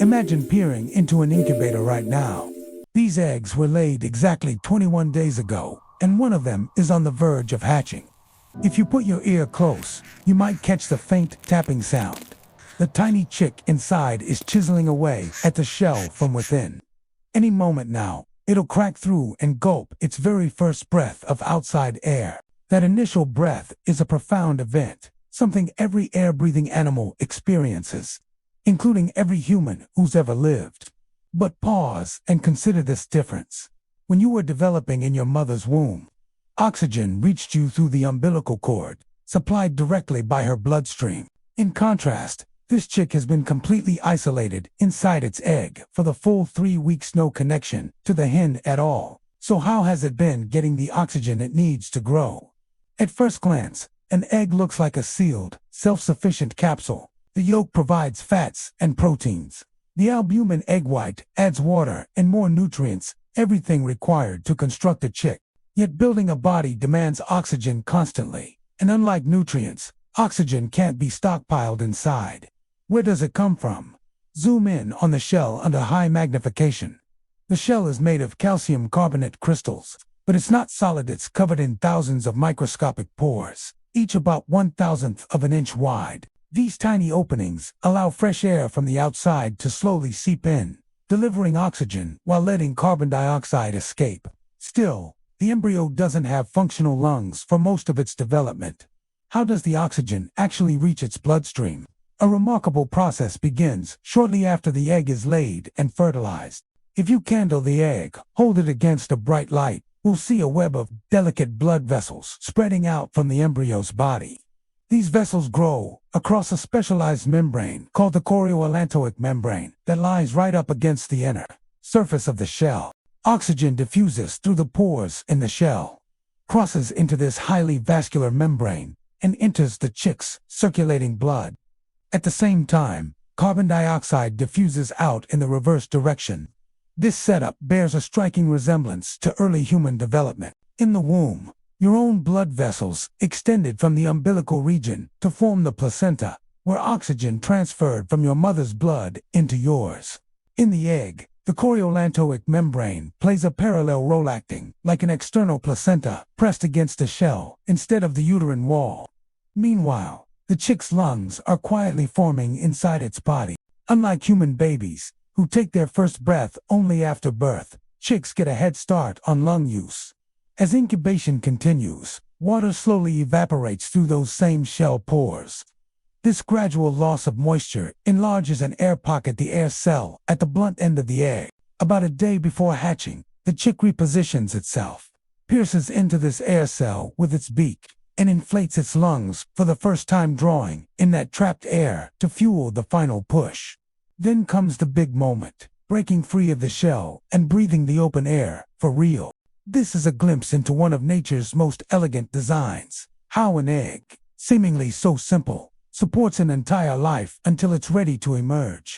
Imagine peering into an incubator right now. These eggs were laid exactly 21 days ago, and one of them is on the verge of hatching. If you put your ear close, you might catch the faint tapping sound. The tiny chick inside is chiseling away at the shell from within. Any moment now, it'll crack through and gulp its very first breath of outside air. That initial breath is a profound event, something every air-breathing animal experiences, including every human who's ever lived. But pause and consider this difference. When you were developing in your mother's womb, oxygen reached you through the umbilical cord, supplied directly by her bloodstream. In contrast, this chick has been completely isolated inside its egg for the full 3 weeks, no connection to the hen at all. So how has it been getting the oxygen it needs to grow? At first glance, an egg looks like a sealed, self-sufficient capsule. The yolk provides fats and proteins. The albumin egg white adds water and more nutrients, everything required to construct a chick. Yet building a body demands oxygen constantly, and unlike nutrients, oxygen can't be stockpiled inside. Where does it come from? Zoom in on the shell under high magnification. The shell is made of calcium carbonate crystals, but it's not solid. It's covered in thousands of microscopic pores, each about 1/1000th of an inch wide. These tiny openings allow fresh air from the outside to slowly seep in, delivering oxygen while letting carbon dioxide escape. Still, the embryo doesn't have functional lungs for most of its development. How does the oxygen actually reach its bloodstream? A remarkable process begins shortly after the egg is laid and fertilized. If you candle the egg, hold it against a bright light, we'll see a web of delicate blood vessels spreading out from the embryo's body. These vessels grow across a specialized membrane called the chorioallantoic membrane that lies right up against the inner surface of the shell. Oxygen diffuses through the pores in the shell, crosses into this highly vascular membrane, and enters the chick's circulating blood. At the same time, carbon dioxide diffuses out in the reverse direction. This setup bears a striking resemblance to early human development. In the womb, your own blood vessels extended from the umbilical region to form the placenta, where oxygen transferred from your mother's blood into yours. In the egg, the chorioallantoic membrane plays a parallel role, acting like an external placenta pressed against the shell instead of the uterine wall. Meanwhile, the chick's lungs are quietly forming inside its body. Unlike human babies, who take their first breath only after birth, chicks get a head start on lung use. As incubation continues, water slowly evaporates through those same shell pores. This gradual loss of moisture enlarges an air pocket, the air cell, at the blunt end of the egg. About a day before hatching, the chick repositions itself, pierces into this air cell with its beak, and inflates its lungs for the first time, drawing in that trapped air to fuel the final push. Then comes the big moment, breaking free of the shell and breathing the open air for real. This is a glimpse into one of nature's most elegant designs, how an egg, seemingly so simple, supports an entire life until it's ready to emerge.